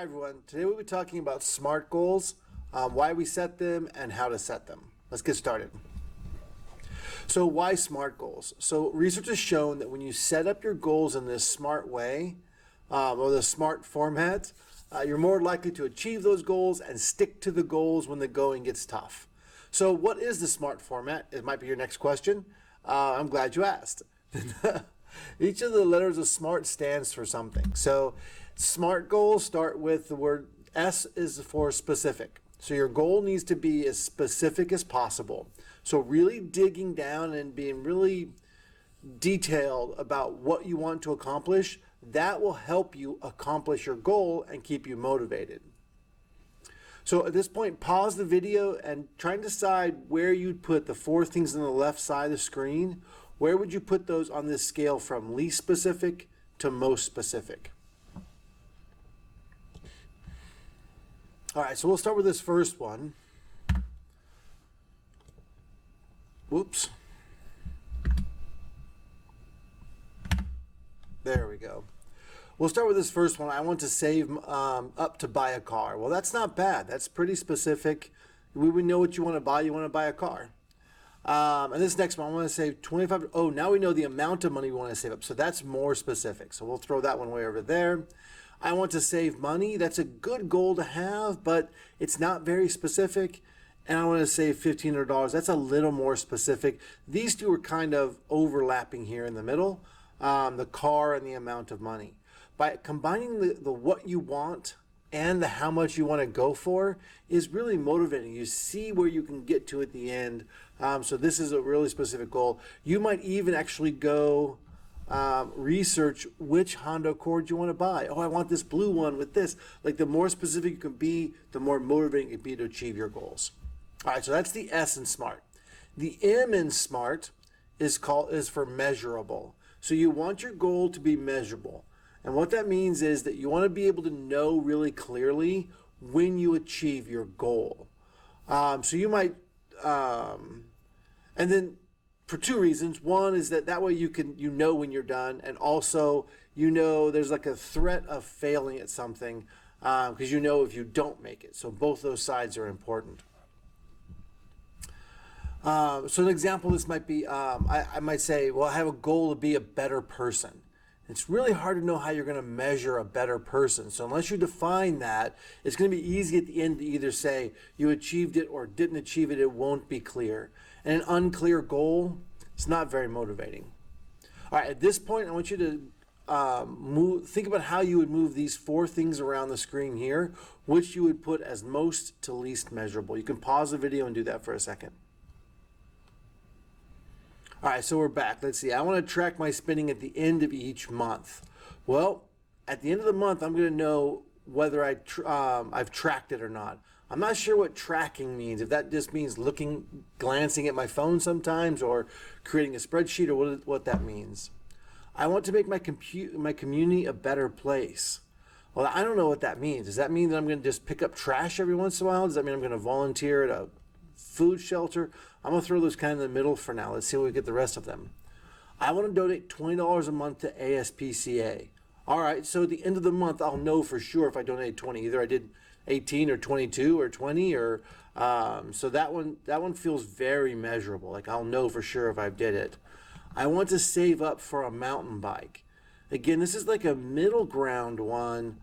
Hi everyone, today we'll be talking about SMART goals, why we set them, and how to set them. Let's get started. So why SMART goals? So research has shown that when you set up your goals in this SMART way, or the SMART format, you're more likely to achieve those goals and stick to the goals when the going gets tough. So what is the SMART format? It might be your next question. I'm glad you asked. Each of the letters of SMART stands for something. So SMART goals start with the word S is for specific. So your goal needs to be as specific as possible. So really digging down and being really detailed about what you want to accomplish, that will help you accomplish your goal and keep you motivated. So at this point, pause the video and try and decide where you'd put the four things on the left side of the screen. Where would you put those on this scale from least specific to most specific? All right, so we'll start with this first one. Whoops. There we go. We'll start with this first one. I want to save up to buy a car. Well, that's not bad. That's pretty specific. We would know what you want to buy. You want to buy a car. And this next one, I want to save 25. Oh, now we know the amount of money we want to save up. So that's more specific. So we'll throw that one way over there. I want to save money. That's a good goal to have, but it's not very specific. And I want to save $1,500. That's a little more specific. These two are kind of overlapping here in the middle, the car and the amount of money. By combining the what you want and the how much you want to go for is really motivating. You see where you can get to at the end. So this is a really specific goal. You might even actually go research which Honda Accord you want to buy. Oh, I want this blue one with this. Like the more specific you can be, the more motivating it can be to achieve your goals. All right, so that's the S in SMART. The M in SMART is for measurable. So you want your goal to be measurable. And what that means is that you want to be able to know really clearly when you achieve your goal. So you might, and then for two reasons. One is that way you know when you're done, and also you know there's like a threat of failing at something because you know if you don't make it. So both those sides are important. So an example of this might be, I might say, well, I have a goal to be a better person. It's really hard to know how you're going to measure a better person. So unless you define that, it's going to be easy at the end to either say you achieved it or didn't achieve it. It won't be clear. And an unclear goal, it's not very motivating. All right, at this point, I want you to think about how you would move these four things around the screen here, which you would put as most to least measurable. You can pause the video and do that for a second. All right, so we're back. Let's see. I want to track my spending at the end of each month. Well, at the end of the month, I'm going to know whether I've tracked it or not. I'm not sure what tracking means. If that just means glancing at my phone sometimes, or creating a spreadsheet, or what that means. I want to make my community a better place. Well, I don't know what that means. Does that mean that I'm going to just pick up trash every once in a while? Does that mean I'm going to volunteer at a food shelter? I'm going to throw those kind of in the middle for now. Let's see what we get the rest of them. I want to donate $20 a month to ASPCA. All right, so at the end of the month, I'll know for sure if I donated 20. Either I did 18 or 22 or 20, or so that one feels very measurable. Like I'll know for sure if I did it. I want to save up for a mountain bike. Again, this is like a middle ground one.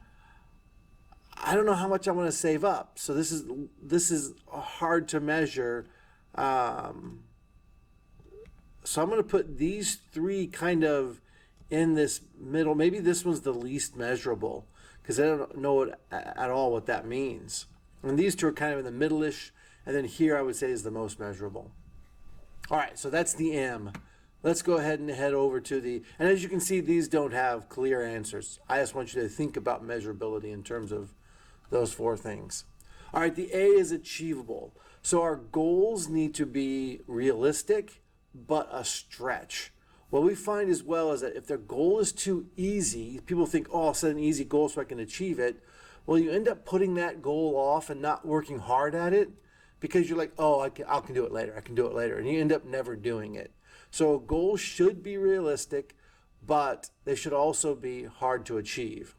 I don't know how much I want to save up. So this is hard to measure. So I'm going to put these three kind of in this middle. Maybe this one's the least measurable because I don't know at all what that means. And these two are kind of in the middle-ish. And then here I would say is the most measurable. All right, so that's the M. Let's go ahead and head over to the, and as you can see, these don't have clear answers. I just want you to think about measurability in terms of those four things. All right, the A is achievable. So our goals need to be realistic, but a stretch. What we find as well is that if their goal is too easy, people think, oh, I'll set an easy goal so I can achieve it. Well, you end up putting that goal off and not working hard at it because you're like, oh, I can do it later. I can do it later. And you end up never doing it. So goals should be realistic, but they should also be hard to achieve.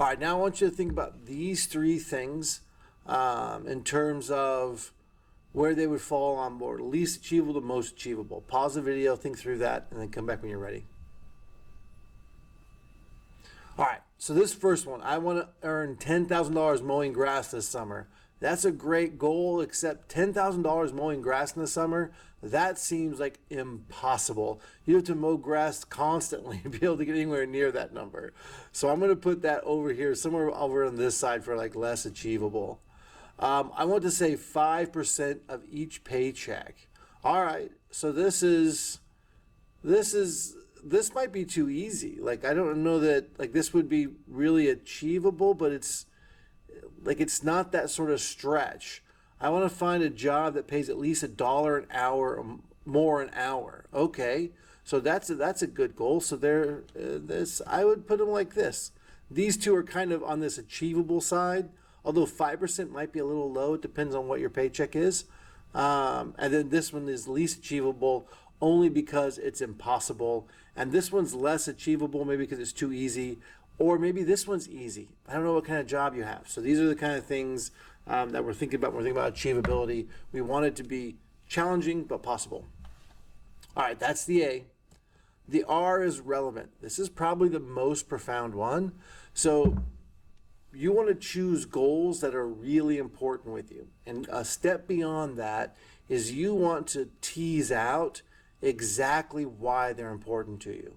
All right, now I want you to think about these three things in terms of where they would fall on board. Least achievable to most achievable. Pause the video, think through that, and then come back when you're ready. All right, so this first one, I want to earn $10,000 mowing grass this summer. That's a great goal, except $10,000 mowing grass in the summer, that seems like impossible. You have to mow grass constantly to be able to get anywhere near that number. So I'm going to put that over here, somewhere over on this side for like less achievable. I want to say 5% of each paycheck. All right, so this might be too easy. Like, I don't know that like this would be really achievable, but it's not that sort of stretch. I want to find a job that pays at least $1 an hour or more an hour. Okay, so that's a good goal. So I would put them like this. These two are kind of on this achievable side, although 5% might be a little low. It depends on what your paycheck is. And then this one is least achievable only because it's impossible. And this one's less achievable maybe because it's too easy. Or maybe this one's easy. I don't know what kind of job you have. So these are the kind of things that we're thinking about when we're thinking about achievability. We want it to be challenging but possible. All right, that's the A. The R is relevant. This is probably the most profound one. So you want to choose goals that are really important with you. And a step beyond that is you want to tease out exactly why they're important to you.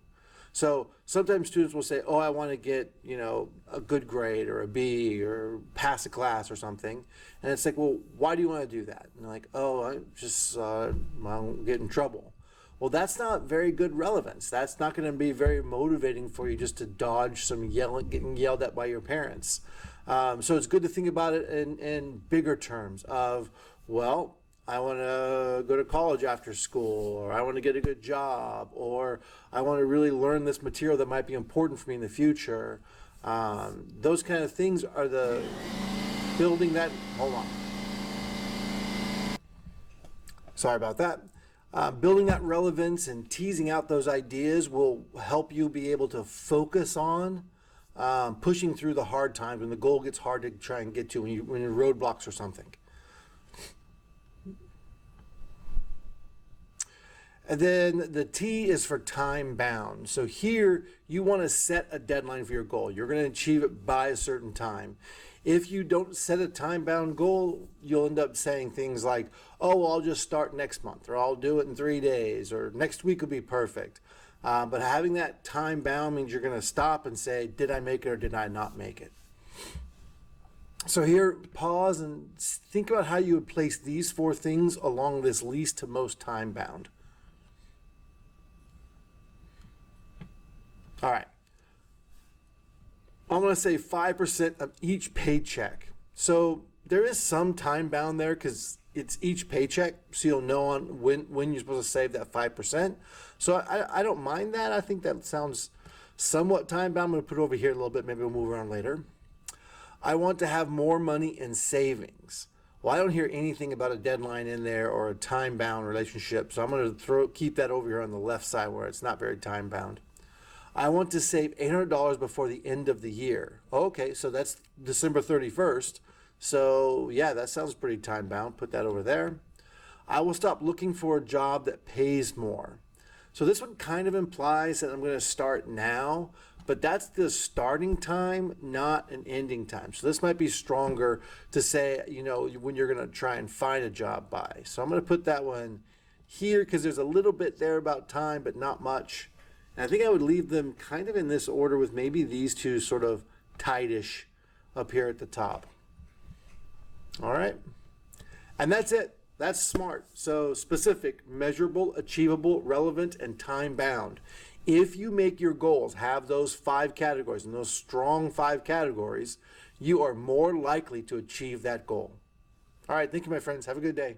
So sometimes students will say, oh, I want to get, a good grade or a B or pass a class or something. And it's like, well, why do you want to do that? And they're like, oh, I just I'll get in trouble. Well, that's not very good relevance. That's not going to be very motivating for you just to dodge some getting yelled at by your parents. So it's good to think about it in bigger terms of, well, I want to go to college after school, or I want to get a good job, or I want to really learn this material that might be important for me in the future. Those kind of things are the building that, hold on. Sorry about that. Building that relevance and teasing out those ideas will help you be able to focus on pushing through the hard times when the goal gets hard to try and get to, when you're roadblocks or something. And then the T is for time bound. So here you want to set a deadline for your goal. You're going to achieve it by a certain time. If you don't set a time bound goal, you'll end up saying things like, oh, I'll just start next month, or I'll do it in 3 days, or next week will be perfect. But having that time bound means you're going to stop and say, did I make it or did I not make it? So here, pause and think about how you would place these 4 things along this least to most time bound. All right, I'm going to say 5% of each paycheck. So there is some time bound there because it's each paycheck, so you'll know on when you're supposed to save that 5%. So I don't mind that. I think that sounds somewhat time bound. I'm going to put it over here a little bit. Maybe we'll move around later. I want to have more money in savings. Well, I don't hear anything about a deadline in there or a time bound relationship. So I'm going to keep that over here on the left side where it's not very time bound. I want to save $800 before the end of the year. Okay, so that's December 31st. So yeah, that sounds pretty time bound. Put that over there. I will stop looking for a job that pays more. So this one kind of implies that I'm going to start now, but that's the starting time, not an ending time. So this might be stronger to say, when you're going to try and find a job by. So I'm going to put that one here because there's a little bit there about time, but not much. And I think I would leave them kind of in this order with maybe these two sort of tightish up here at the top. All right. And that's it. That's SMART. So specific, measurable, achievable, relevant, and time bound. If you make your goals have those 5 categories, and those strong 5 categories, you are more likely to achieve that goal. All right. Thank you, my friends. Have a good day.